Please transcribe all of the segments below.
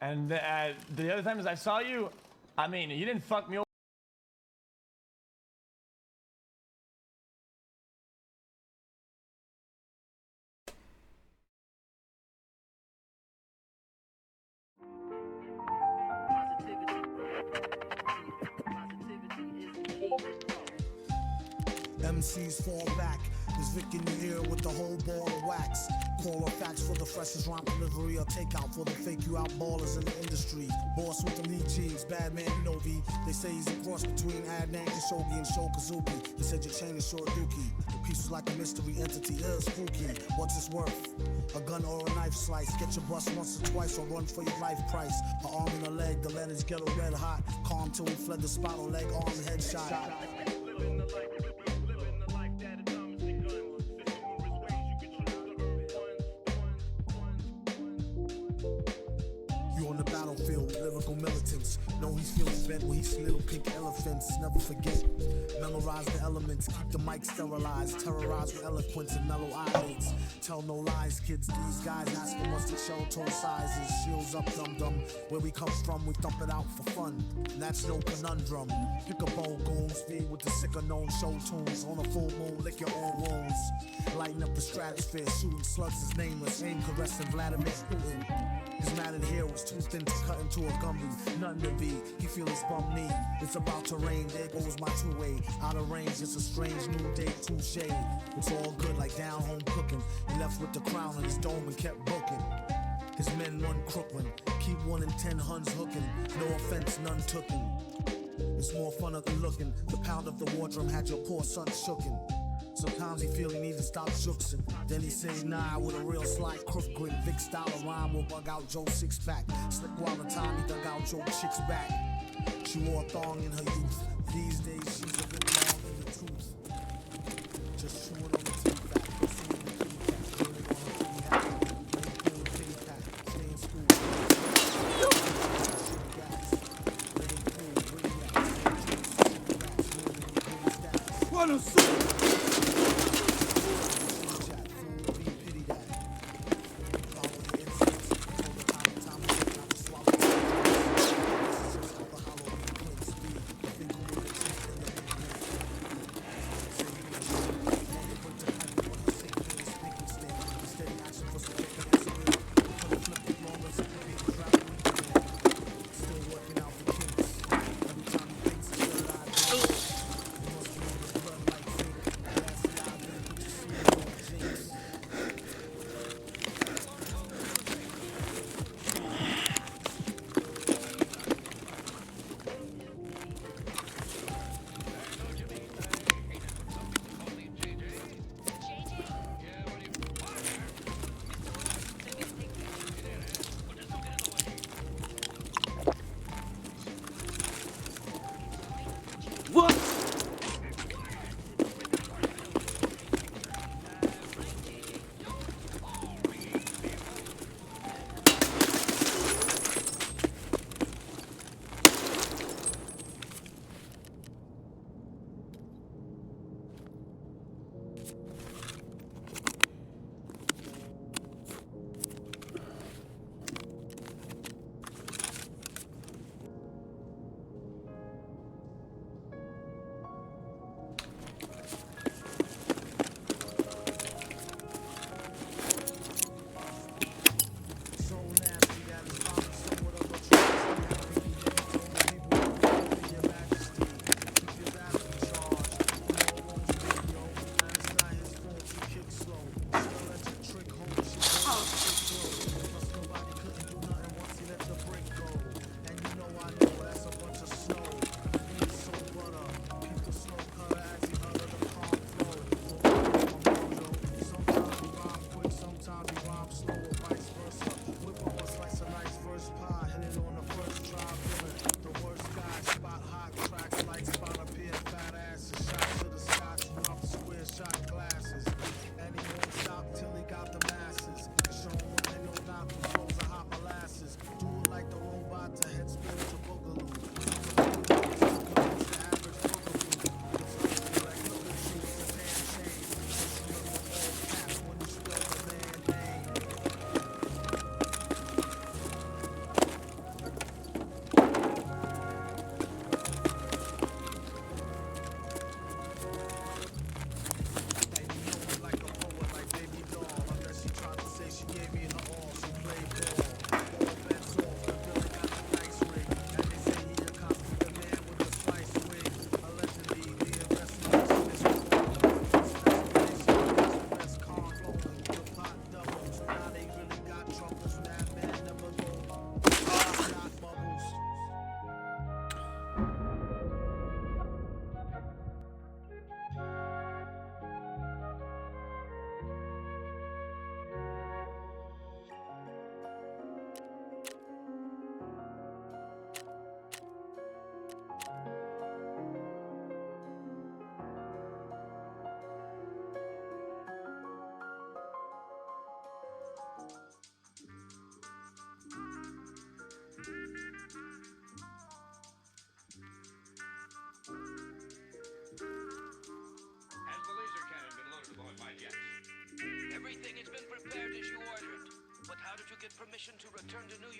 And the other times I saw you, I mean, you didn't fuck me over. MCs fall back. There's Vic in your ear with the whole ball of wax. Call or fax for the freshest rhyme delivery or takeout for the fake you out ballers in the industry. Boss with the knee jeans, bad man Novi. They say he's a cross between Adnan Khashoggi and Shokazuki. He said your chain is short dookie. The piece was like a mystery entity, spooky. What's its worth? A gun or a knife slice. Get your bust once or twice or run for your life price. An arm and a leg, the letters get a red hot. Calm till we fled the spot on leg, arm, headshot. On the battlefield, lyrical militants. Know he's feeling bent when he see little pink elephants. Never forget, memorize the elements. Keep the mic sterilized. Terrorize with eloquence and mellow eyelids. Tell no lies, kids. These guys ask for mustard shell toe sizes. Shields up, dum dum. Where we come from, we thump it out for fun. And that's no conundrum. Pick a bowl, goons. Feed with the sicker known show tunes. On a full moon, lick your own wounds. Lighten up the stratosphere. Shooting slugs is nameless. Aim caressing Vladimir Putin. His matted hair was too thin to cut into a Gumby. Nothing to be, he feel his bum knee. It's about to rain, there goes my two-way. Out of range, it's a strange new day, touche. It's all good like down home cooking. He left with the crown on his dome and kept booking. His men run Crooklyn, keep 1 in 10 Huns hooking. No offense, none tooken. It's more fun than looking. The pound of the war drum had your poor son shooken. Sometimes he feel he need to stop jooksing. Then he say nah with a real sly crook grin. Vic style of rhyme will bug out Joe six pack. Slick while the time he dug out Joe chick's back. She wore a thong in her youth. These days she's a bit long in the tooth. Just chewing on the teeth back. Stay in school. What a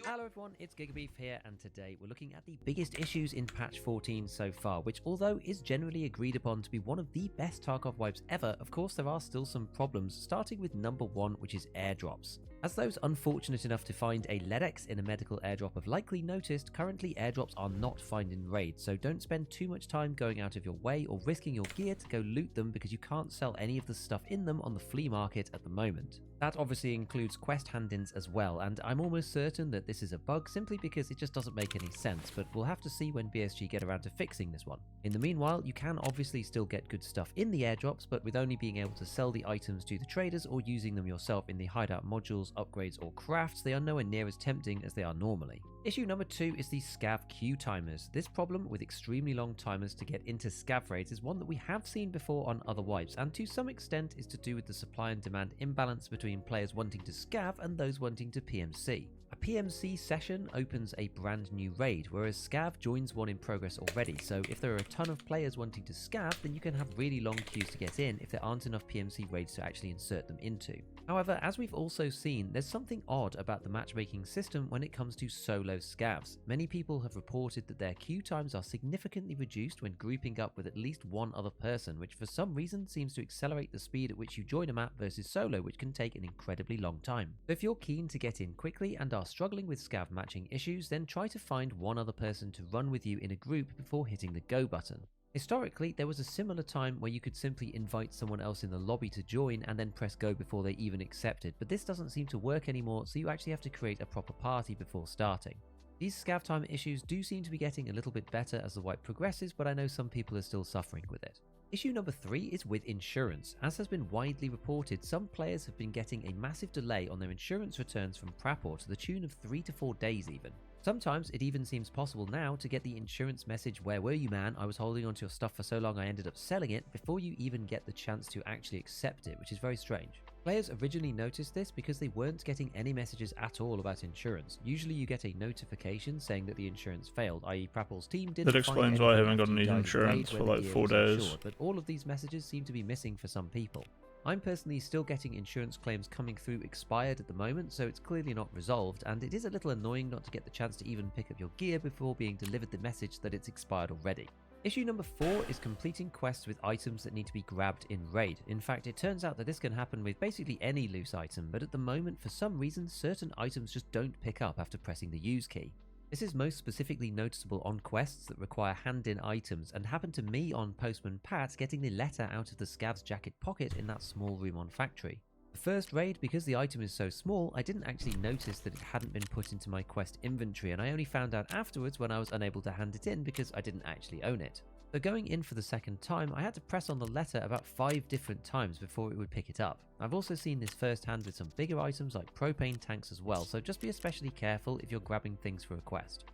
Hello everyone, it's Gigabeef here, and today we're looking at the biggest issues in patch 14 so far, which although is generally agreed upon to be one of the best Tarkov wipes ever, of course there are still some problems, starting with number one, which is airdrops. As those unfortunate enough to find a LEDX in a medical airdrop have likely noticed, currently airdrops are not found in raids, so don't spend too much time going out of your way or risking your gear to go loot them because you can't sell any of the stuff in them on the flea market at the moment. That obviously includes quest hand-ins as well, and I'm almost certain that this is a bug simply because it just doesn't make any sense, but we'll have to see when BSG get around to fixing this one. In the meanwhile, you can obviously still get good stuff in the airdrops, but with only being able to sell the items to the traders or using them yourself in the hideout modules, upgrades or crafts, they are nowhere near as tempting as they are normally. Issue number 2 is the scav queue timers. This problem with extremely long timers to get into scav raids is one that we have seen before on other wipes, and to some extent is to do with the supply and demand imbalance between players wanting to scav and those wanting to PMC. A PMC session opens a brand new raid, whereas scav joins one in progress already, so if there are a ton of players wanting to scav, then you can have really long queues to get in if there aren't enough PMC raids to actually insert them into. However, as we've also seen, there's something odd about the matchmaking system when it comes to solo scavs. Many people have reported that their queue times are significantly reduced when grouping up with at least one other person, which for some reason seems to accelerate the speed at which you join a map versus solo, which can take an incredibly long time. So if you're keen to get in quickly and are struggling with scav matching issues, then try to find one other person to run with you in a group before hitting the go button. Historically, there was a similar time where you could simply invite someone else in the lobby to join and then press go before they even accepted, but this doesn't seem to work anymore, so you actually have to create a proper party before starting. These scav time issues do seem to be getting a little bit better as the wipe progresses, but I know some people are still suffering with it. Issue number 3 is with insurance. As has been widely reported, some players have been getting a massive delay on their insurance returns from Prapor to the tune of 3 to 4 days even. Sometimes it even seems possible now to get the insurance message, "Where were you, man? I was holding onto your stuff for so long I ended up selling it," before you even get the chance to actually accept it, which is very strange. Players originally noticed this because they weren't getting any messages at all about insurance. Usually you get a notification saying that the insurance failed, i.e. Prapor's team didn't. That explains why I haven't got any insurance for like 4 days. Insured, but all of these messages seem to be missing for some people. I'm personally still getting insurance claims coming through expired at the moment, so it's clearly not resolved, and it is a little annoying not to get the chance to even pick up your gear before being delivered the message that it's expired already. Issue number 4 is completing quests with items that need to be grabbed in raid. In fact, it turns out that this can happen with basically any loose item, but at the moment for some reason certain items just don't pick up after pressing the use key. This is most specifically noticeable on quests that require hand-in items, and happened to me on Postman Pat getting the letter out of the scav's jacket pocket in that small room on factory. The first raid, because the item is so small, I didn't actually notice that it hadn't been put into my quest inventory, and I only found out afterwards when I was unable to hand it in because I didn't actually own it. So going in for the second time, I had to press on the letter about 5 different times before it would pick it up. I've also seen this firsthand with some bigger items like propane tanks as well, so just be especially careful if you're grabbing things for a quest.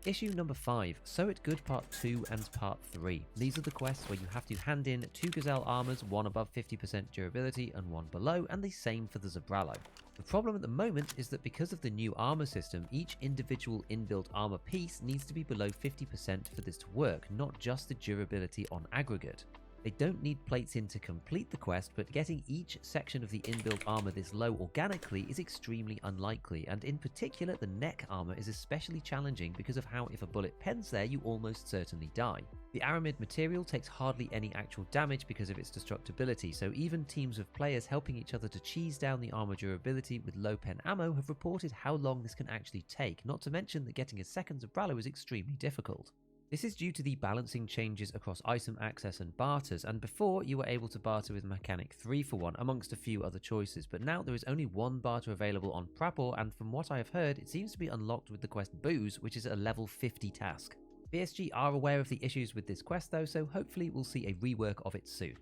Issue number 5, So It Good Part 2 and Part 3. These are the quests where you have to hand in 2 Gazelle armors, one above 50% durability and one below, and the same for the Zabralo. The problem at the moment is that because of the new armor system, each individual inbuilt armor piece needs to be below 50% for this to work, not just the durability on aggregate. They don't need plates in to complete the quest, but getting each section of the inbuilt armor this low organically is extremely unlikely, and in particular the neck armor is especially challenging because of how if a bullet pens there you almost certainly die. The aramid material takes hardly any actual damage because of its destructibility, so even teams of players helping each other to cheese down the armor durability with low pen ammo have reported how long this can actually take, not to mention that getting a second Zabralo is extremely difficult. This is due to the balancing changes across item access and barters, and before you were able to barter with Mechanic 3 for 1 amongst a few other choices, but now there is only one barter available on Prapor, and from what I have heard it seems to be unlocked with the quest Booze, which is a level 50 task. BSG are aware of the issues with this quest though, so hopefully we'll see a rework of it soon.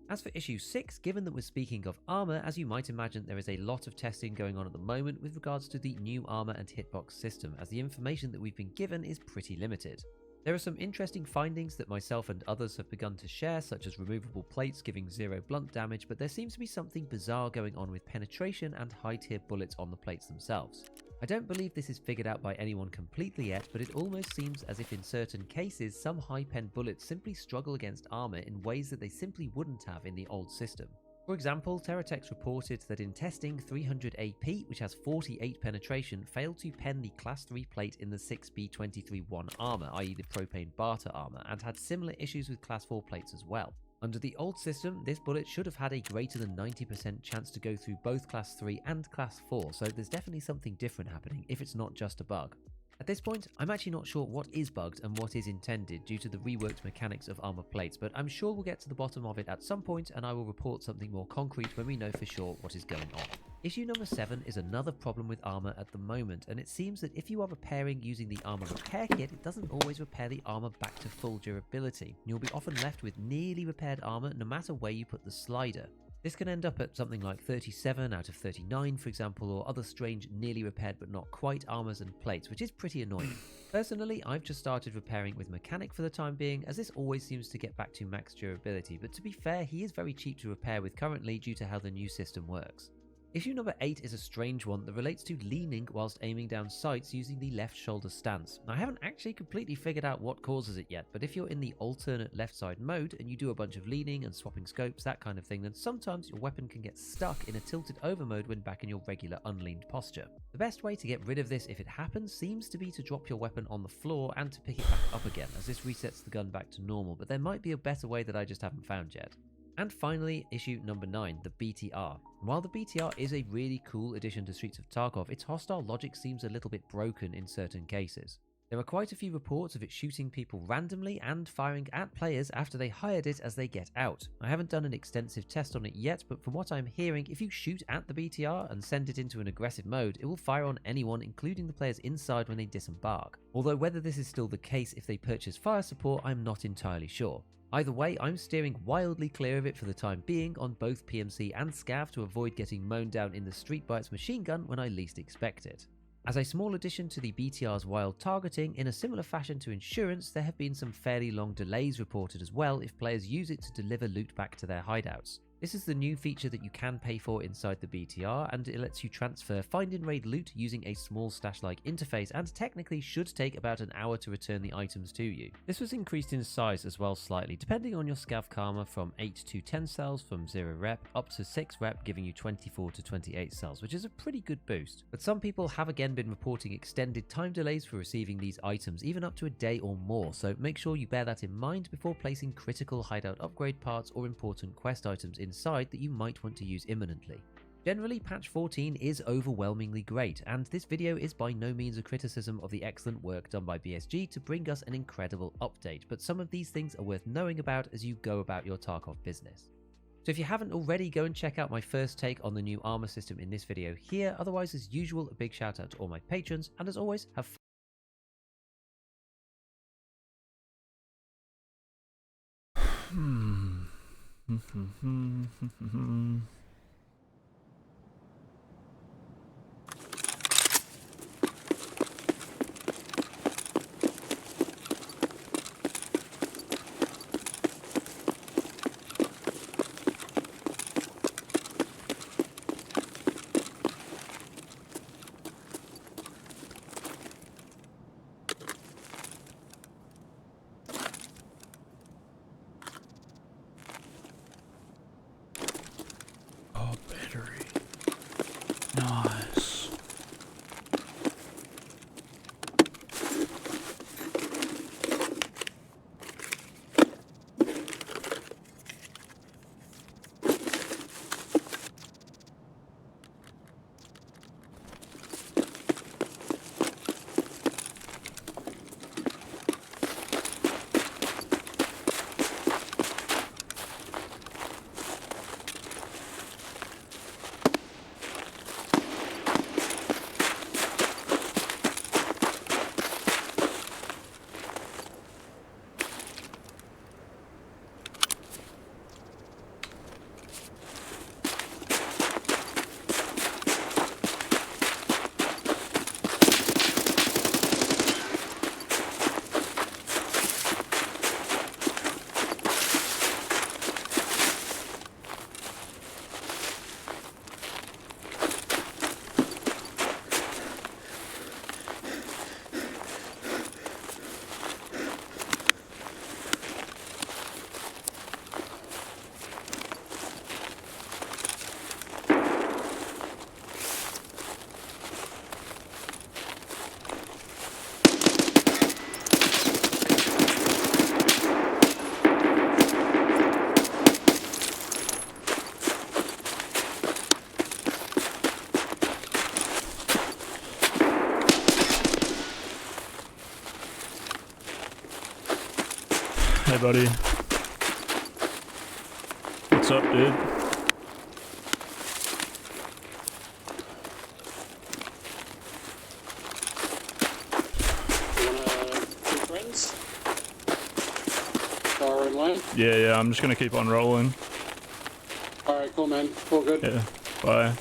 As for issue 6, given that we're speaking of armor, as you might imagine there is a lot of testing going on at the moment with regards to the new armor and hitbox system, as the information that we've been given is pretty limited. There are some interesting findings that myself and others have begun to share, such as removable plates giving 0 blunt damage, but there seems to be something bizarre going on with penetration and high tier bullets on the plates themselves. I don't believe this is figured out by anyone completely yet, but it almost seems as if in certain cases some high pen bullets simply struggle against armor in ways that they simply wouldn't have in the old system. For example, Terratex reported that in testing 300 AP, which has 48 penetration, failed to pen the Class 3 plate in the 6B23-1 armor, i.e. the propane barter armor, and had similar issues with Class 4 plates as well. Under the old system, this bullet should have had a greater than 90% chance to go through both Class 3 and Class 4, so there's definitely something different happening if it's not just a bug. At this point, I'm actually not sure what is bugged and what is intended due to the reworked mechanics of armor plates, but I'm sure we'll get to the bottom of it at some point, and I will report something more concrete when we know for sure what is going on. Issue number 7 is another problem with armor at the moment, and it seems that if you are repairing using the armor repair kit, it doesn't always repair the armor back to full durability. You'll be often left with nearly repaired armor no matter where you put the slider. This can end up at something like 37 out of 39, for example, or other strange nearly repaired but not quite armors and plates, which is pretty annoying. Personally, I've just started repairing with Mechanic for the time being, as this always seems to get back to max durability, but to be fair, he is very cheap to repair with currently due to how the new system works. Issue number 8 is a strange one that relates to leaning whilst aiming down sights using the left shoulder stance. I haven't actually completely figured out what causes it yet, but if you're in the alternate left side mode and you do a bunch of leaning and swapping scopes, that kind of thing, then sometimes your weapon can get stuck in a tilted over mode when back in your regular unleaned posture. The best way to get rid of this if it happens seems to be to drop your weapon on the floor and to pick it back up again, as this resets the gun back to normal, but there might be a better way that I just haven't found yet. And finally, issue number 9, the BTR. While the BTR is a really cool addition to Streets of Tarkov, its hostile logic seems a little bit broken in certain cases. There are quite a few reports of it shooting people randomly and firing at players after they hired it as they get out. I haven't done an extensive test on it yet, but from what I'm hearing, if you shoot at the BTR and send it into an aggressive mode, it will fire on anyone, including the players inside when they disembark. Although whether this is still the case if they purchase fire support, I'm not entirely sure. Either way, I'm steering wildly clear of it for the time being on both PMC and Scav to avoid getting mown down in the street by its machine gun when I least expect it. As a small addition to the BTR's wild targeting, in a similar fashion to Insurance, there have been some fairly long delays reported as well if players use it to deliver loot back to their hideouts. This is the new feature that you can pay for inside the BTR, and it lets you transfer find and raid loot using a small stash-like interface, and technically should take about an hour to return the items to you. This was increased in size as well slightly, depending on your Scav Karma, from 8 to 10 cells from 0 rep, up to 6 rep, giving you 24 to 28 cells, which is a pretty good boost. But some people have again been reporting extended time delays for receiving these items, even up to a day or more, so make sure you bear that in mind before placing critical hideout upgrade parts or important quest items inside that you might want to use imminently. Generally, patch 14 is overwhelmingly great, and this video is by no means a criticism of the excellent work done by BSG to bring us an incredible update, but some of these things are worth knowing about as you go about your Tarkov business. So if you haven't already, go and check out my first take on the new armor system in this video here. Otherwise, as usual, a big shout out to all my patrons, and as always, have fun. Hey, buddy. What's up, dude? Yeah, I'm just gonna keep on rolling. Alright, cool, man. All good. Yeah, bye.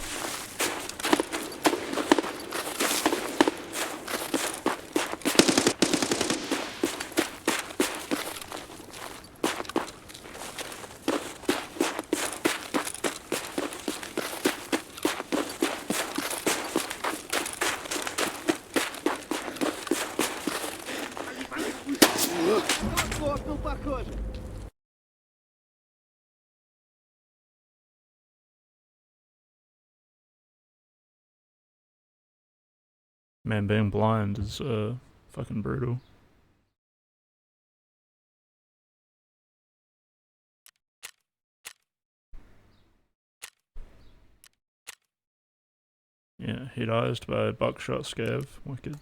Man, being blind is fucking brutal. Yeah, hit-eyed by Buckshot Scav. Wicked.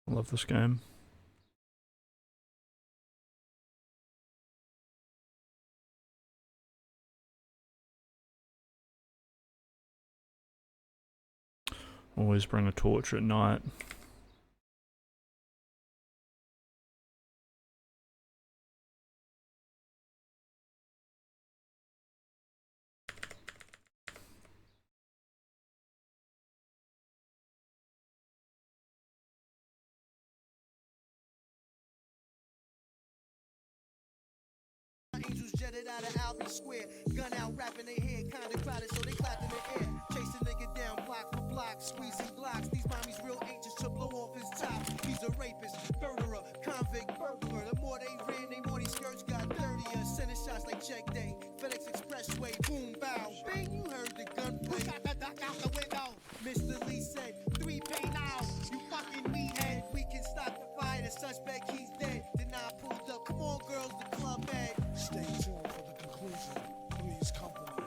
I love this game. Always bring a torch at night. Angels jetted out of Albee Square, gun out, rapping their head, kinda crowded, so they clapped in the air. Chasing nigga down block for block, squeezing blocks. These mommies real anxious to blow off his top. He's a rapist, murderer, convict, burglar. The more they ran, the more these skirts got dirtier. Sending shots like check day, FedEx Expressway, boom, bow. Bang, you heard the gunplay. Shot the duck out the window. Mr. Lee said, 3 pay now, you fucking meathead. We can stop the fire, the suspect, he's dead. Then I pulled up, come on girls, the club head. Stay tuned for the conclusion. Three's Company,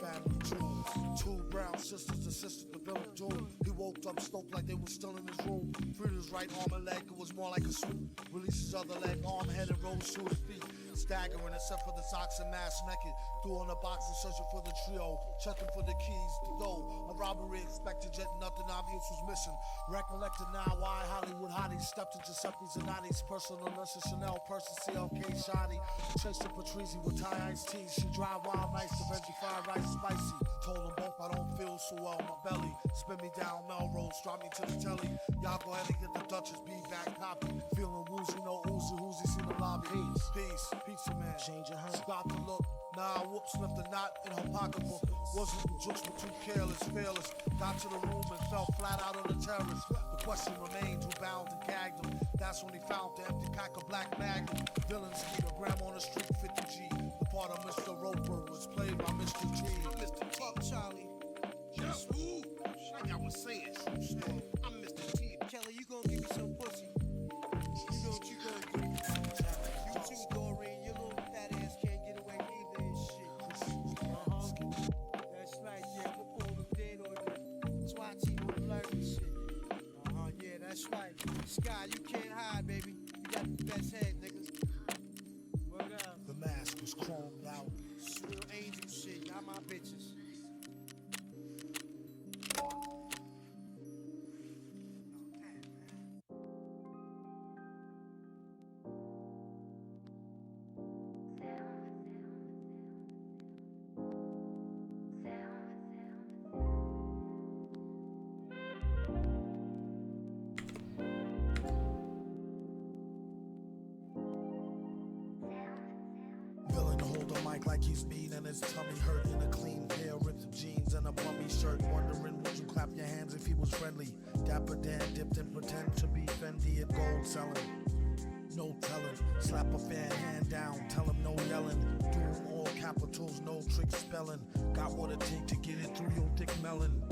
family jewels. 2 brown sisters assisted the villain doom. He woke up stoked like they were still in his room. Freed his right arm and leg, it was more like a swoop. Released his other leg, arm, head, and rose to his feet. Staggering except for the socks and mask naked. Threw on the box and searching for the trio. Checking for the keys to go. A robbery expected, yet nothing obvious was missing. Recollected now why Hollywood hotties stepped into Seppi's and Nani's. Personal nurses, Chanel, person, CLK, shoddy. Tracy Patrizi with Thai iced tea. She drive wild nice, the veggie fried rice spicy. Told them both I don't feel so well, my belly. Spin me down Melrose, drop me to the telly. Y'all go ahead and get the Duchess, be back copy. Feeling woozy, no oozy, who's he seen the lobby. Peace, pizza man, change your hand. Stop to look. Nah, whoops, left a knot in her pocketbook. Wasn't the jokes were too careless, fearless. Got to the room and fell flat out on the terrace. The question remains who bound and gagged him. That's when he found the empty pack of black magnum. Villain skeeter, grandma on the street, 50G. The part of Mr. Roper was played by Mr. T. I'm Mr. Tuck Charlie. Just who? Like I was saying, I'm Mr. T. Kelly, you gonna give me some pussy? You gonna give me some time? You too, Doreen. Your little fat ass can't get away either and shit. That's right, yeah. I'm gonna pull them dead on you. SWAT team with alert and shit. Yeah, that's right. Sky, you can't hide, baby. You got the best head, niggas. Word up. The mask was chromed out. Real angel shit. Got my bitches. Villain hold a mic like he's mean and his tummy hurt in a clean pair of ripped jeans and a bummy shirt. Wondering would you clap your hands if he was friendly. Dapper Dan dipped and pretend to be Fendi and gold selling. No telling, slap a fan hand down, tell him no yelling. Doom all capitals, no trick spelling. Got what it take to get it through your thick melon.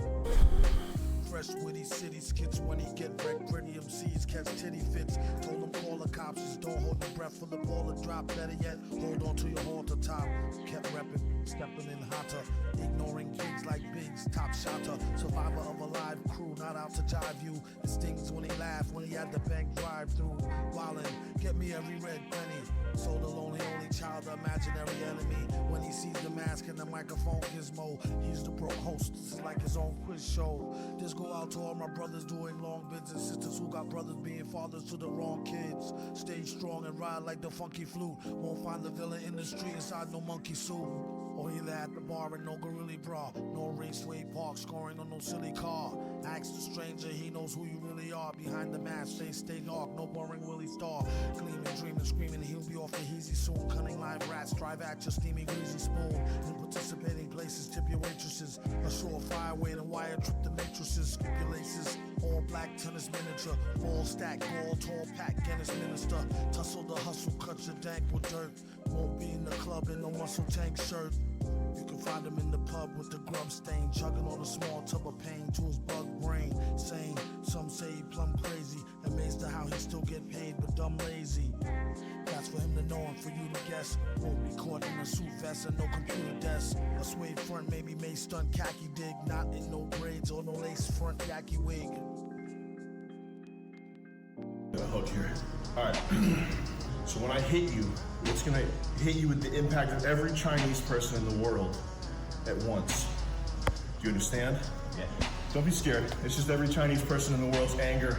Fresh witty city skits when he get wrecked. Pretty MCs catch titty fits. Told him call the cops, just don't hold your breath for the ball to drop. Better yet, hold on to your halter top. Kept repping, stepping in hotter. Ignoring gigs like Biggs, top shotter. Survivor of a live crew, not out to jive you. It stings when he laugh, when he at the bank drive-through. Wildin', get me every red penny. So the lonely only child, the imaginary enemy. When he sees the mask and the microphone gizmo, he's the pro host. This is like his own quiz show. This go out to all my brothers doing long bids and sisters who got brothers being fathers to the wrong kids. Stay strong and ride like the funky flute. Won't find the villain in the street inside no monkey suit. Or either at the bar in no gorilla bra. No raceway park scoring on no silly car. Ask the stranger, he knows who you really are. Behind the mask, stay dark, no boring Willie Star. Gleaming, dreaming, screaming, he'll be off the easy soon. Cunning live rats, drive at your steaming greasy spoon. In participating places, tip your waitresses. A surefire way to wire trip the matrices. Skip your laces, all black tennis miniature. Ball stack, ball, tall pack, Guinness minister. Tussle the hustle, cut your dank with dirt. Won't be in the club in no muscle tank shirt. You can find him in the pub with the grub stain, chugging on a small tub of pain to his bug brain. Sane, some say he plumb crazy, amazed at how he still get paid, but dumb lazy. That's for him to know and for you to guess. Won't be caught in a suit vest and no computer desk. A suede front, maybe may stunt khaki dig, not in no braids or no lace front khaki wig. Hook here. All right. So when I hit you, it's gonna hit you with the impact of every Chinese person in the world at once. Do you understand? Yeah. Don't be scared. It's just every Chinese person in the world's anger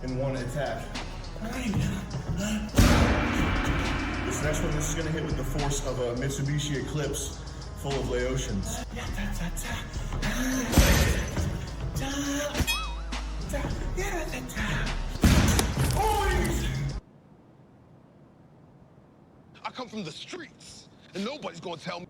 in one attack. This next one, this is gonna hit with the force of a Mitsubishi Eclipse full of Laotians. I come from the streets, and nobody's gonna tell me.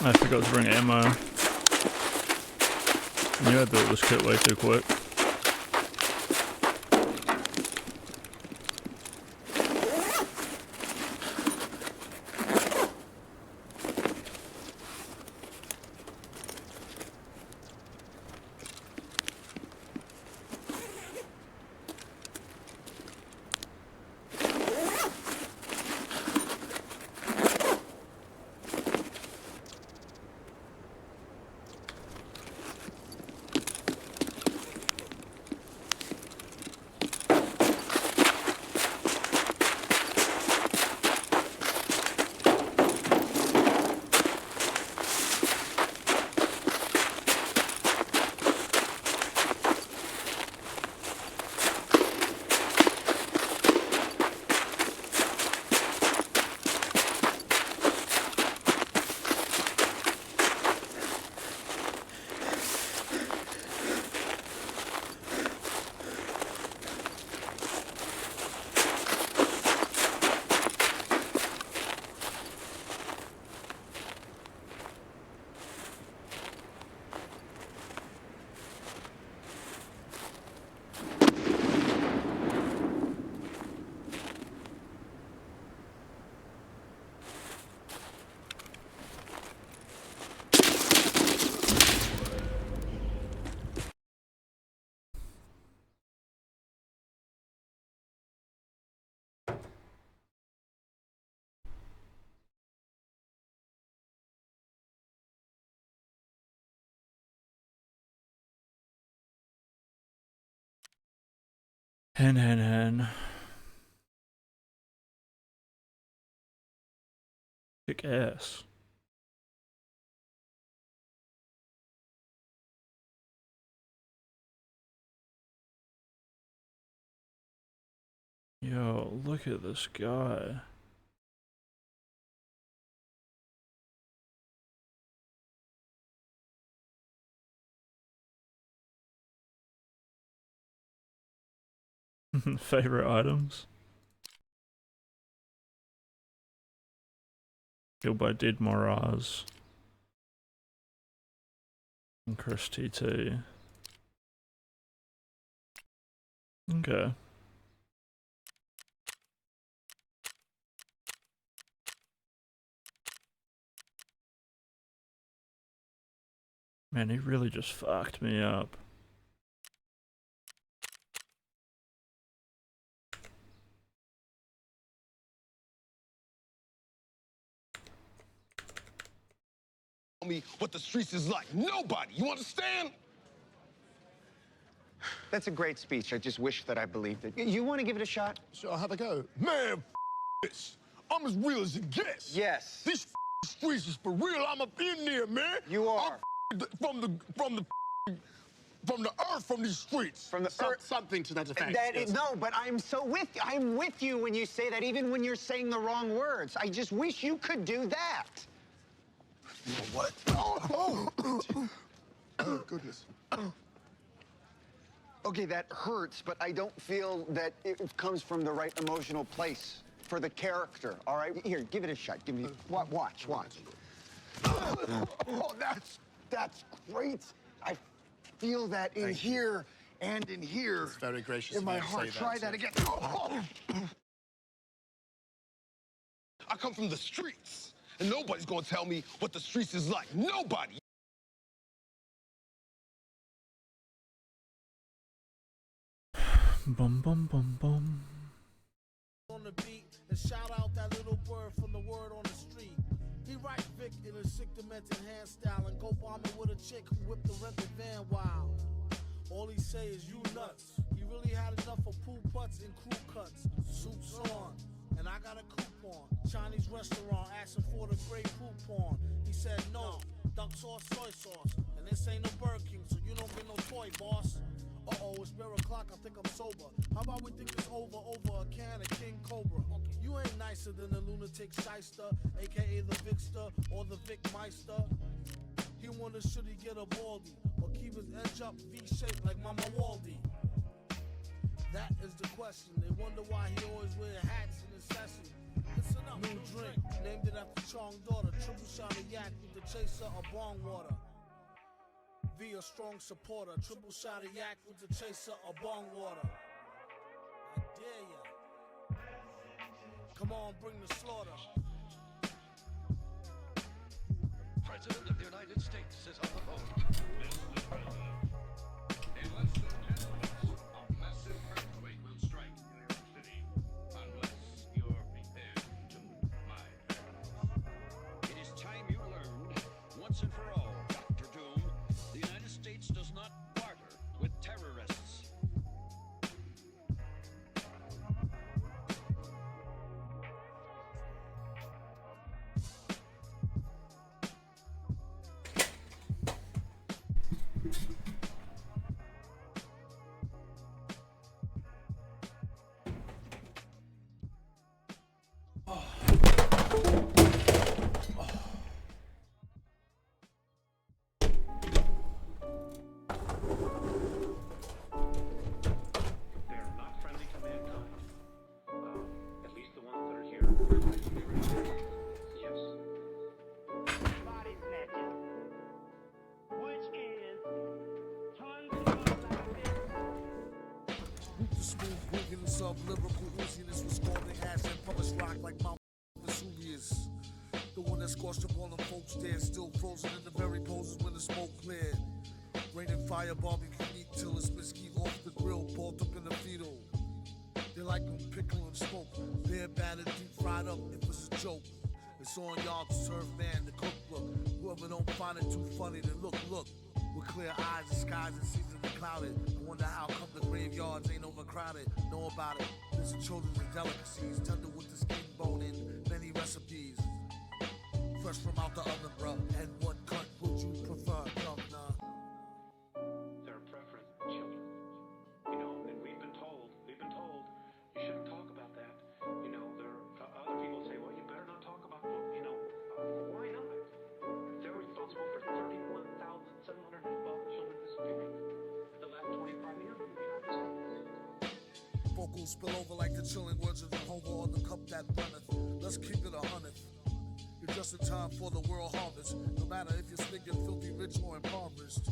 I forgot to bring ammo. I knew I built this kit way too quick. Hen. Kick ass. Yo, look at this guy. Favorite items? Killed by Did Moraz and Chris TT. Okay. Man, he really just fucked me up. Me what the streets is like. Nobody. You understand? That's a great speech. I just wish that I believed it. You want to give it a shot? Sure, I'll have a go. Man, this. I'm as real as it gets. Yes. These streets is for real. I'm up in there, man. You are. I'm from the earth, from these streets. From the earth. Something to that effect. No, but I'm so with you. I'm with you when you say that, even when you're saying the wrong words. I just wish you could do that. You know what? Oh, goodness. Okay, that hurts, but I don't feel that it comes from the right emotional place for the character. All right, here, give it a shot. Give me watch. Oh, that's great. I feel that in here and in here. It's very gracious in my of you to heart. say Try that that again. I come from the streets, and nobody's gonna tell me what the streets is like. Nobody. Bum bum bum bum. On the beat and shout out that little bird from the word on the street. He write Vic in a sick demented hand style and go bombing with a chick who whipped the rented van wild. All he say is you nuts. He really had enough of pool putts and crew cuts. Suits on, and I got a coupon. Chinese restaurant asking for the great coupon. He said no, duck sauce, soy sauce. And this ain't no Burger King, so you don't get no toy, boss. Uh-oh, it's bare o'clock, I think I'm sober. How about we think it's over a can of King Cobra? You ain't nicer than the lunatic shyster, a.k.a. the Vicster or the Vic Meister. He wonder should he get a baldy or keep his edge up V-shaped like Mama Waldy. That is the question. They wonder why he always wear hats in his session. Listen up, new drink, named it after Chong daughter. Triple shot of yak with the chaser of bong water. V a strong supporter, triple shot of yak with the chaser of bong water. I dare ya. Come on, bring the slaughter. President of the United States is on the phone. Mr. President, in less than 10 minutes, a massive earthquake will strike New York City unless you're prepared to meet my parents. It is time you learned, once and for all, Dr. Doom, the United States does not barter with terrorists. They're not friendly to mankind. At least the ones that are here. Yes. Body snatching, which is tons of guns like this. The smooth moving sub-lyrical ooziness was scalding ass and published rock like Mount Vesuvius. The one that scorched up all them folks there, still frozen in the very poses when the smoke cleared. Rain and fire, barbecue meat till it's mesquite off the grill, balled up in the fetal. They like them pickle and smoke, bare battered, deep fried up if it's a joke. It's on y'all to serve man, the cookbook. Whoever don't find it too funny, then look. With clear eyes, the skies and seasons are clouded. I wonder how come the graveyards ain't overcrowded. know about it. This is children's delicacies, tender with the skin bone in many recipes. Fresh from out the oven, bruh. And what cut would you prefer, governor? Their preference, children. You know, and we've been told, you shouldn't talk about that. You know, there are other people say, well, you better not talk about, you know, why not? They're responsible for 31,712 children disappearing in the last 25 years in the United States. Vocals spill over like the chilling words of Jehovah or the cup that runneth. Let's keep it 100. You're just in time for the world harvest. No matter if you're speaking filthy rich or impoverished.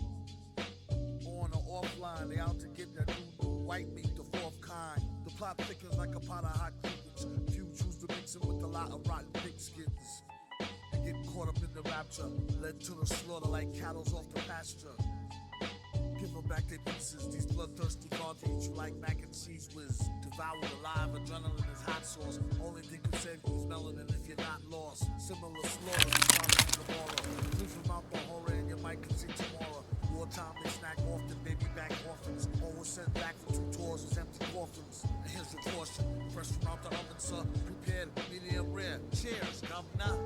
On or offline, they out to get that new white meat, the fourth kind. The plot thickens like a pot of hot cleavage. Few choose to mix it with a lot of rotten pigskins. And get caught up in the rapture, led to the slaughter like cattle's off the pasture. Give them back their pieces. These bloodthirsty gods eat you like mac and cheese whiz. Devoured alive, adrenaline is hot sauce. Only thing could save you is melanin if you're not lost. Similar slaughter to Sodom and Gomorrah. Free from out the horror and you might can see tomorrow. Wartime they snack often, baby back orphans. Always sent back for 2 tours with empty coffins. And here's your portion, fresh from out the oven, sir. Prepared, medium rare. Cheers, governor.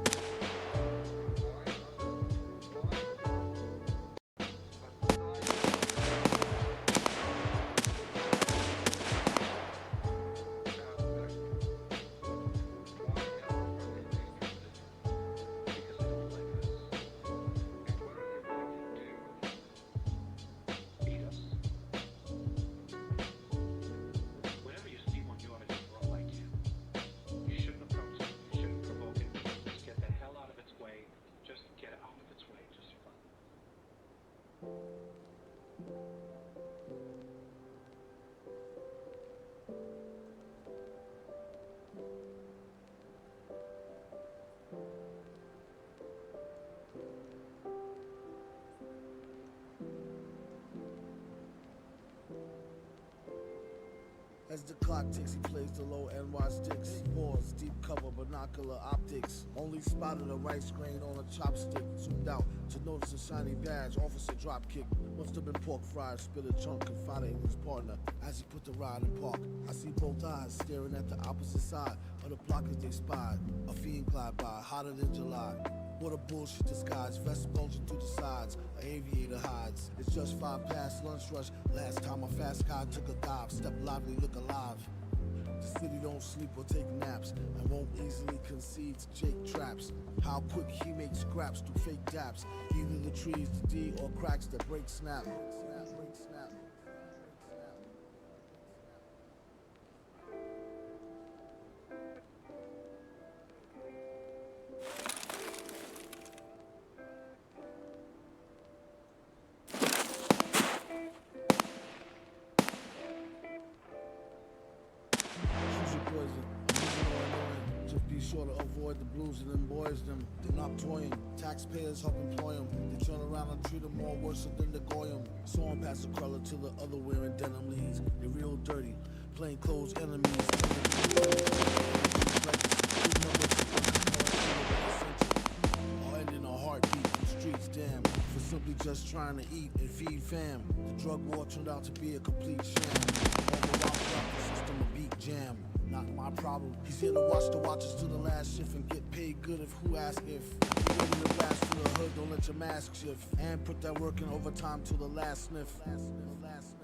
As the clock ticks, he plays the low NY sticks. Pause, deep cover, binocular optics. Only spotted a rice grain on a chopstick. Zoomed out to notice a shiny badge. Officer drop kick. Must have been pork fried. Spit a chunk, confided in his partner. As he put the ride in park, I see both eyes staring at the opposite side of the block as they spied. A fiend glide by, hotter than July. What a bullshit disguise, vest bulging through the sides, an aviator hides. It's just 5 past lunch rush. Last time a fast car took a dive, step lively, look alive. The city don't sleep or take naps, and won't easily concede to Jake traps. How quick he makes scraps through fake daps. Either the trees, the D, or cracks that break snap. Break snap. Just be sure to avoid the blues and embroids them. They're not toying. Taxpayers help employ them. They turn around and treat them more worse than the goyim. Saw him pass the crawler to the other wearing denim leads. They're real dirty. Plain clothes enemies. Or ending a heartbeat in the streets, damn. For simply just trying to eat and feed fam. The drug war turned out to be a complete sham. All the while throughout the system a beat jam. Not my problem. He's here to watch the watches to the last shift and get paid good if who asks if. You're ready to blast through the hood, don't let your mask shift. And put that work in overtime till the last sniff. Last sniff, last sniff.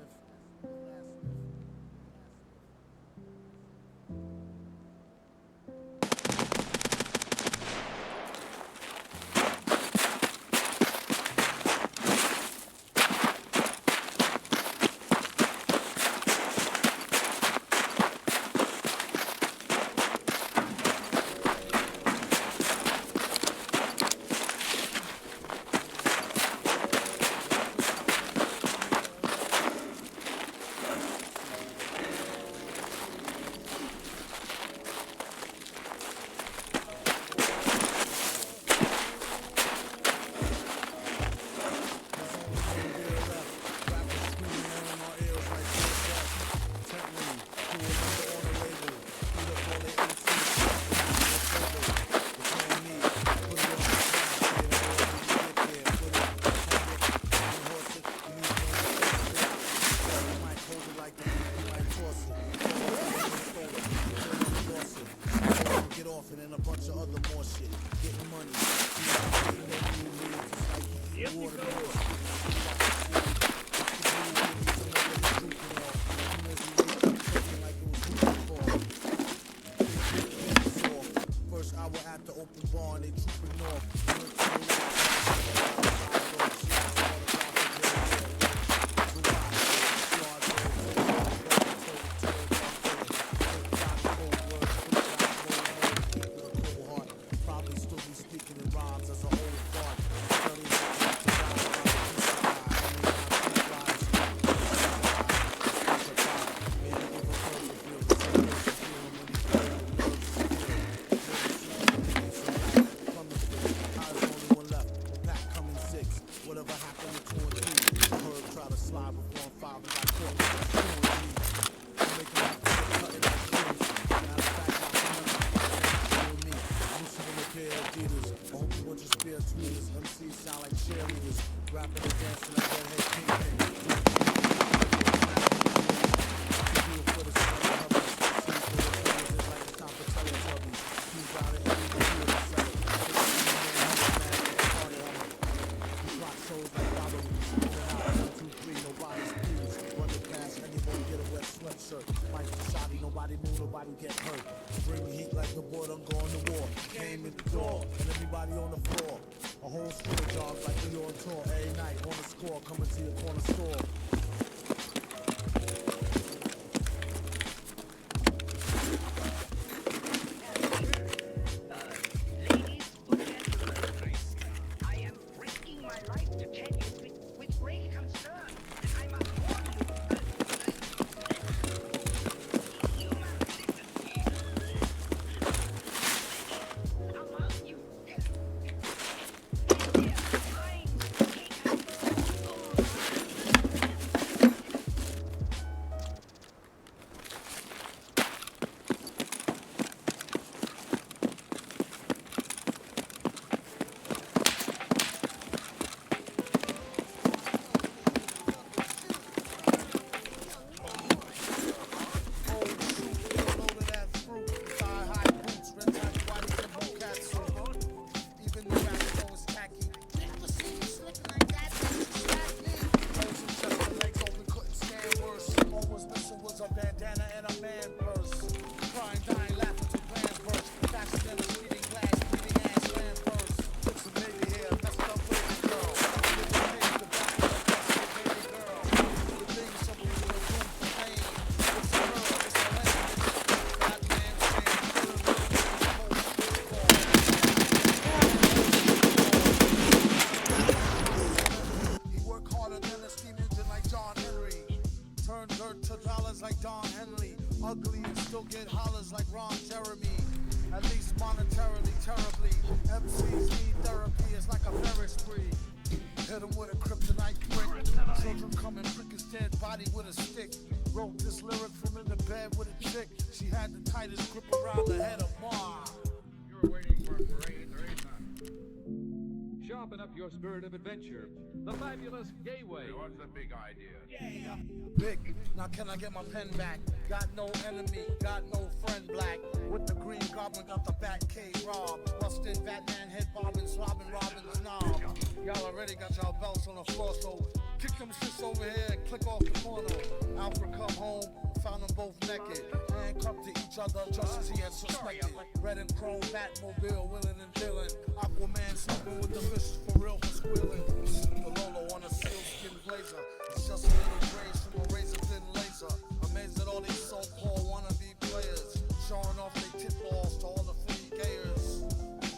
off, and then a bunch of other more shit. Getting money. First hour at the open bar, and they trooping off. Probably still be speaking in rhymes as a whole part. Whatever happened to 2 and 3? Heard try to slide before 5 and got caught. Making up cutting like crazy. Matter of fact, me. Loosening a pair of Adidas. I hope you want your spare tweeters. MCs sound like cheerleaders. Rapping and dancing like redhead kingpin. For the sun, like the top of Teletubbies. He's out of every video to sell it. Shows like Halloween, in and out, 1, 2, 3, nobody's pleased. Running past anyone, get a wet sweatshirt. Mike Shoddy, nobody move, nobody get hurt. Bring heat like the boy done gone to war. Came in the door, and everybody on the floor. A whole school of jobs like we on tour. Every night on the score, coming to your corner store. Ugly and still get hollers like Ron Jeremy. At least monetarily, terribly. MCs need therapy, it's like a Ferris spree. Hit him with a kryptonite brick. Children come and prick his dead body with a stick. Wrote this lyric from in the bed with a chick. She had the tightest grip around the head of Ma. You're waiting for a parade, there ain't none. Sharpen up your spirit of adventure. The fabulous Gateway. What's the big idea? Yeah. Big, now can I get my pen back? Got no enemy, got no friend black. With the green goblin, got the bat cave rob. Busted Batman head bobbing, slobbing, robbing the knob. Y'all already got y'all belts on the floor, so kick them shits over here and click off the corner. Alfred come home, found them both naked. Handcuffed to each other just as he had suspected. Red and chrome Batmobile, willing and dealing. Aquaman sleeping with the fishes for real for squealing. The Lolo on a sealskin blazer. It's just a little graze from a razor thin laser. Amazed at all these so-called wannabe players. Showing off their tip balls to all the free gayers.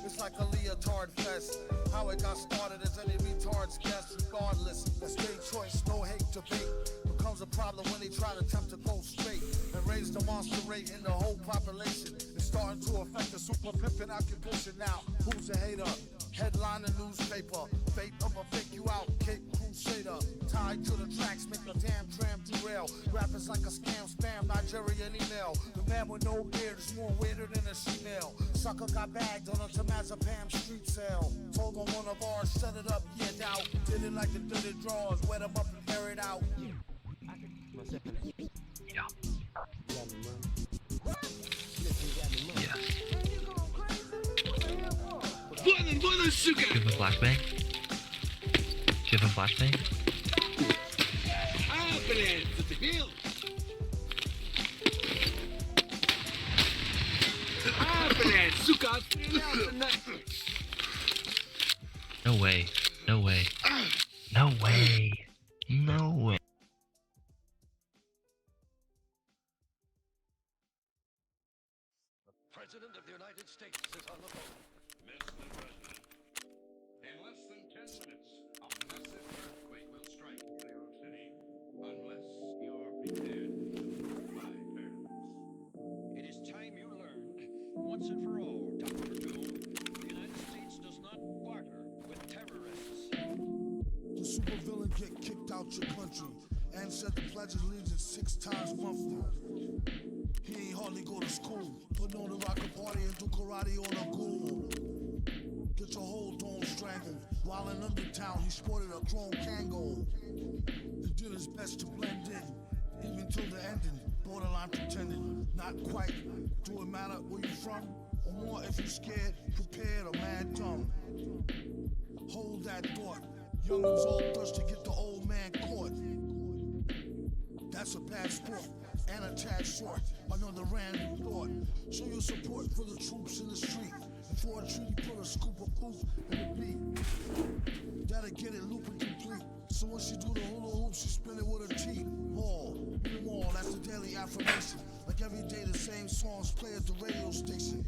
It's like a leotard fest. How it got started as any retard's guess. Regardless, that's their choice, no hate debate. Becomes a problem when they try to attempt to go straight and raise the monster rate in the whole population. It's starting to affect the super pimpin' occupation now. Who's a hater? Headline the newspaper. Fate of a fake you out, Cape Crusader. Tied to the tracks, make the damn tram derail. Rappers like a scam, spam, Nigerian email. The man with no beard is more weirder than a female. Sucker got bagged on a Temazepam street sale. Told on one of ours, set it up, yeah, doubt. Did it like the dirty drawers, wet them up and carried out. Yeah. Do you have a flashbang? Do you have a flashbang? No way. No way. No way. No way. President of the United States is on the phone. Mr. President, in less than 10 minutes, a massive earthquake will strike New York City unless you are prepared to fly parents. It is time you learned, once and for all, Dr. Doom, the United States does not barter with terrorists. The supervillain get kicked out your country and said the Pledge of Allegiance 6 times monthly. He ain't hardly go to school, but know to rock a party and do karate on a ghoul. Get your whole dome strangled. While in Undertown, he sported a chrome Kangol. He did his best to blend in, even till the ending. Borderline pretending, not quite. Do it matter where you from? Or more if you scared, prepared, or mad dumb. Hold that thought. Youngins all thirst to get the old man caught. That's a bad sport and a tad short. Another random thought. Show your support for the troops in the street. Before a treaty, put a scoop of proof in the beat. That'll get it looping complete. So when she do the hula hoop, she spin it with her teeth. More, be more, that's the daily affirmation. Like every day the same songs play at the radio station.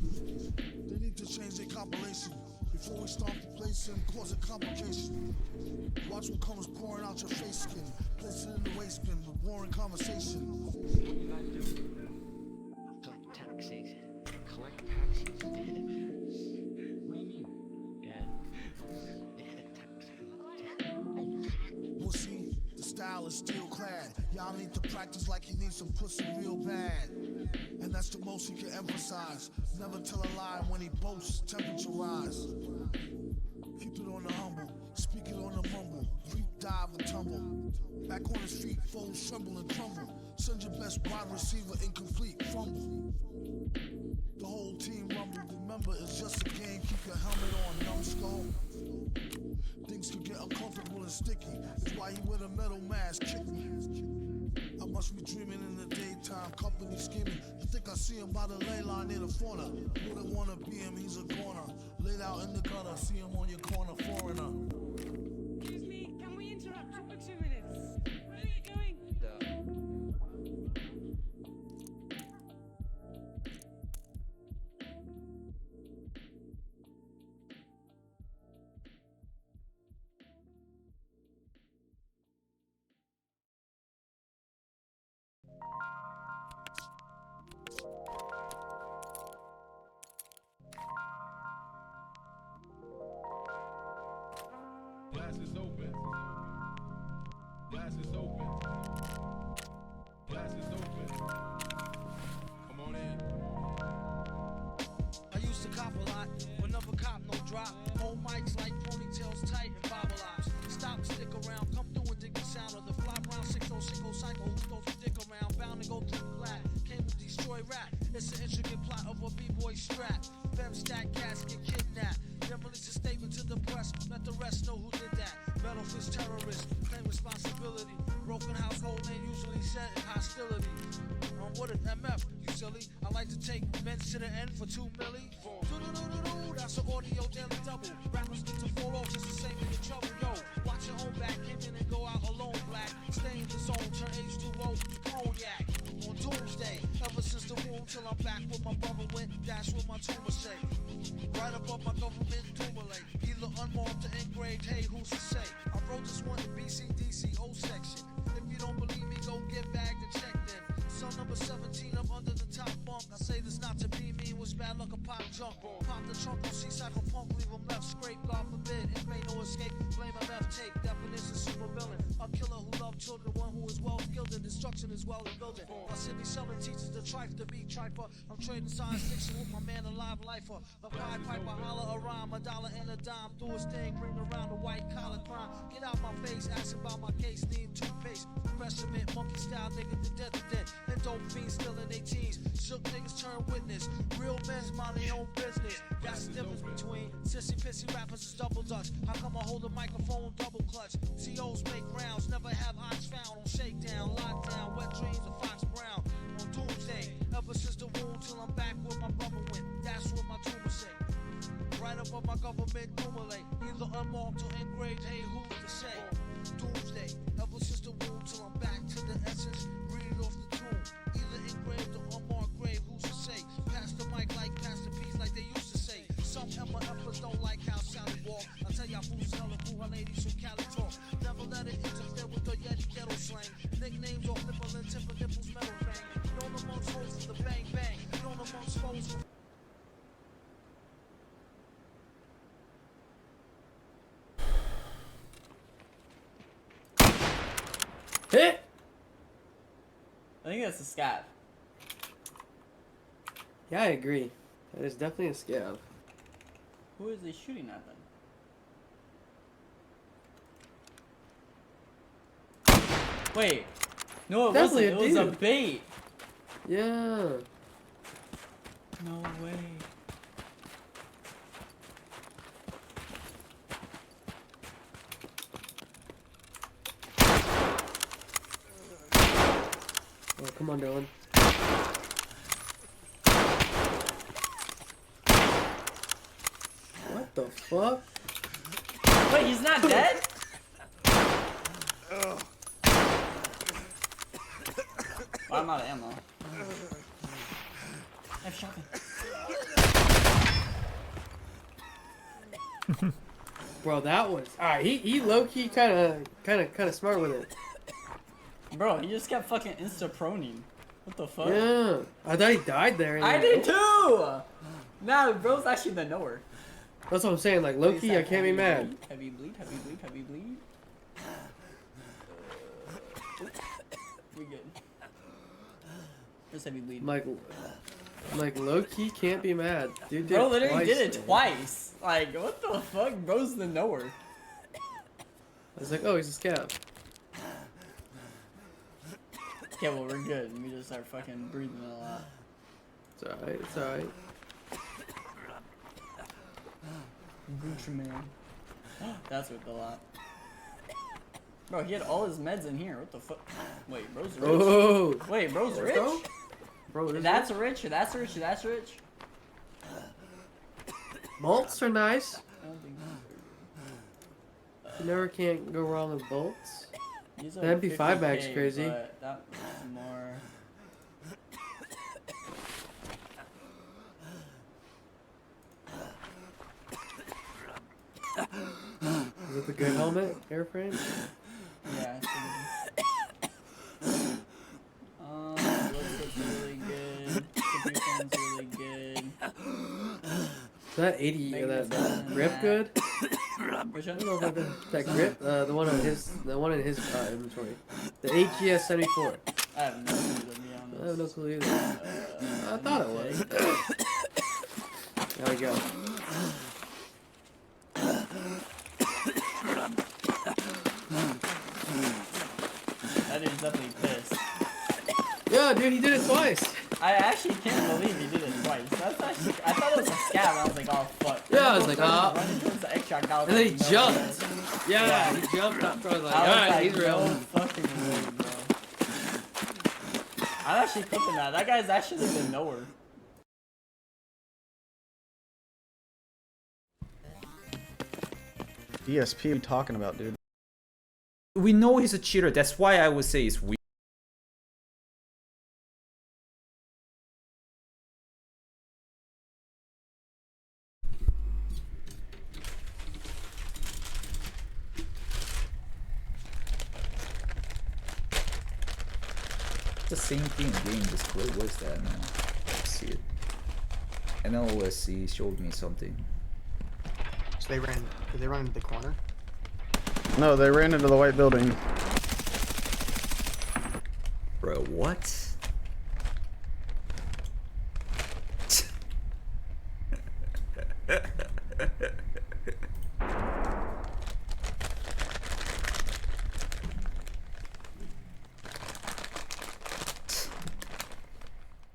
They need to change their compilation before we start replacing, causing complications. Watch what comes pouring out your face skin. Place it in the waste bin with boring conversation. Collect taxis. Collect taxis? What do you mean? Well, see, the style is still clad. Y'all need to practice like he needs some pussy real bad. And that's the most he can emphasize. Never tell a lie when he boasts, temperature rise. Keep it on the humble, speak it on the mumble. Creep, dive, and tumble. Back on his feet, foes tremble and crumble. Send your best wide receiver, incomplete, fumble. The whole team rumble. Remember, it's just a game. Keep your helmet on, numbskull. Things could get uncomfortable and sticky. That's why you wear the metal mask. Kick me. I must be dreaming in the daytime. Company scheming. I think I see him by the ley line near the fauna. Wouldn't wanna be him, he's a goner. Laid out in the gutter, see him on your corner, foreigner. Excuse me, can we interrupt you for 2 minutes? Where are you going? Glass is open. Glass is open. Glass is open. Come on in. I used to cop a lot, but never cop no drop. Hold mics like ponytails tight and bobble ops. Stop, stick around, come through and dig the sound of the fly round 606 cycle. Who's those who stick around? Bound to go to the flat. Came to destroy rap. It's an intricate plot of a b-boy strap. Fem stack cats get kidnapped. Then release a statement to the press. Let the rest know who did that. Metal fist terrorist, claim responsibility. Broken household name usually set in hostility. What is MF, you silly? I like to take men to the end for 2 milli. That's an audio daily double. Rappers need to fall off just the same in the trouble. Yo, watch your own back, came in and go out alone, black. Stay in the zone, turn H2O to cognac. On doomsday, ever since the womb till I'm back with my brother went. Dash what my tumor say. Right above my government accumulate. Either unmarked or engraved, hey, who's to say? I wrote this one in BCDC O section. If you don't believe me, go get bagged and check them. Cell number 17, I'm under the top bunk. I say this not to be mean, was bad luck a pop junk. Pop the trunk on C-Cycle punk, leave him left scrape. God forbid, if ain't no escape, blame MF tape. Definition super villain. A killer who loved children, one who is well skilled in destruction as well as building. My city selling teaches the trife to be triper. I'm trading science fiction with my man, a live lifer. A Pied Piper, holler a rhyme, a dollar and a dime. Do his thing, ring around the white collar crime. Get out my face, ask about my case, need toothpaste. Restaurant, monkey style, nigga, the dead to dead. And dope fiends still in their teens. Shook niggas turn witness. Real men's mind their own business. That's the difference between sissy pissy rappers is double dutch. How come I hold a microphone double clutch? COs make rounds, never have ox found on shakedown, lockdown, wet dreams of Fox Brown on doomsday. Ever since the womb till I'm back where my brother went. That's what my tumor say. Right above my government accumulate, either unmarked or engraved. Hey, who's to say? Doomsday. Ever since the womb till I'm back to the essence. Read it off the tomb. Either engraved or unmarked grave. Who's to say? Pass the mic like pass the piece like they used to say. Some emperors don't like how Sally walk. I tell y'all fools hella fool her ladies from Cali talk. Never let it interfere with the Yeti ghetto slang. Nicknames off nipple and tip of nipples metal bang. Known amongst hoes for the bang bang. Known amongst foes for hit. I think that's a scav. Yeah, I agree. That is definitely a scav. Who is he shooting at then? Wait. No, it Definitely wasn't. It was a bait. Yeah. No way. Oh, come on, Dylan. What the fuck? Wait, he's not dead? Oh, I'm out of ammo. I have shotgun. Bro, that was alright. He low key kind of smart with it. Bro, he just kept fucking insta-proning. What the fuck? Yeah, I thought he died there. I did too. Nah, bro's actually the knower. That's what I'm saying. Like low key, I can't be mad. Heavy bleed, heavy bleed, heavy bleed. We good. Just heavy bleed. Like low key can't be mad. Dude, Bro literally twice, did it man. twice. Like what the fuck? Bro's the knower. I was like, oh, he's a scav. Okay, well we're good. We just start fucking breathing a lot. It's alright. It's alright. Gucci man. That's with a lot. Bro, he had all his meds in here. What the fuck? Wait, bro's rich. Oh. Wait, bro's rich. Bro, that's rich. That's rich. That's rich. Bolts are nice. I don't think You never can't go wrong with bolts. These The are MP5 bag's 50K, crazy. but that was more. Is it the good helmet airframe? Yeah. Looks really good. Distribution's really good. Is that 80 or that grip good? Which I one? don't know about that grip. The one in his inventory. The HGS 74. I have no clue, to be honest. I have no clue either. I thought it was. There we go. That dude's definitely pissed. Yeah, dude, he did it twice. I actually can't believe he did it twice. That's actually, I thought it was a scab. I was like, oh fuck. Yeah, I was like, running towards the extract. And then he jumped. Yeah, he jumped up. I was like, alright, he's real. No fucking way, bro. I'm actually clipping that. That guy's actually the knower. ESP, what are you talking about, dude? We know he's a cheater. That's why I would say it's weak. It's the same thing in game Discord. What is that, man? Let's see it. NLOSC showed me something. So did they run into the corner? No, they ran into the white building. Bro, what?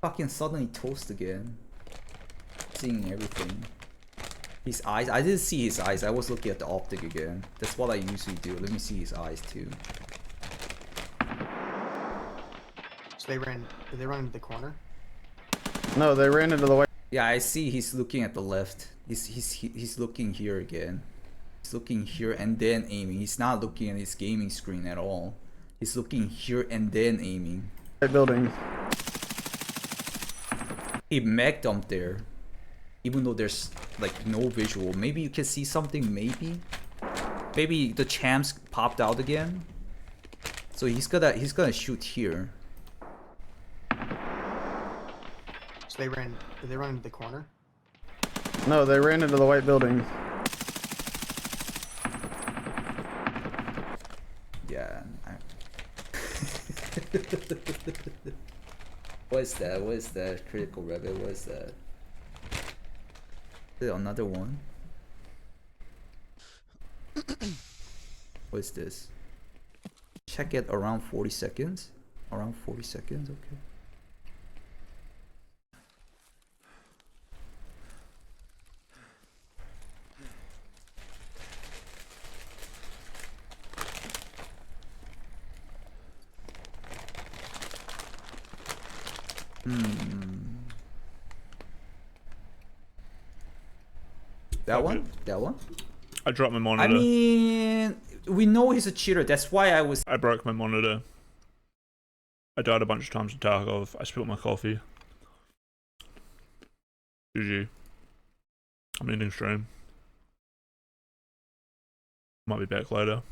Fucking suddenly toast again. Seeing everything. His eyes. I didn't see his eyes. I was looking at the optic again. That's what I usually do. Let me see his eyes too. So they ran. Did they run into the corner? No, they ran into the white. Yeah, I see. He's looking at the left. He's looking here again. He's looking here and then aiming. He's not looking at his gaming screen at all. He's looking here and then aiming. White building. He mag dumped there. Even though there's like no visual. Maybe you can see something, maybe? Maybe the champs popped out again. So he's gonna shoot here. So they ran. Did they run into the corner? No, they ran into the white building. Yeah. What is that? What is that? Critical Rabbit, what is that? Is it another one? What is this? Check it around 40 seconds. Around 40 seconds, okay. That one? That one? I dropped my monitor. I mean, we know he's a cheater. That's why I broke my monitor. I died a bunch of times in Tarkov. I spilled my coffee. GG. I'm ending stream. Might be back later.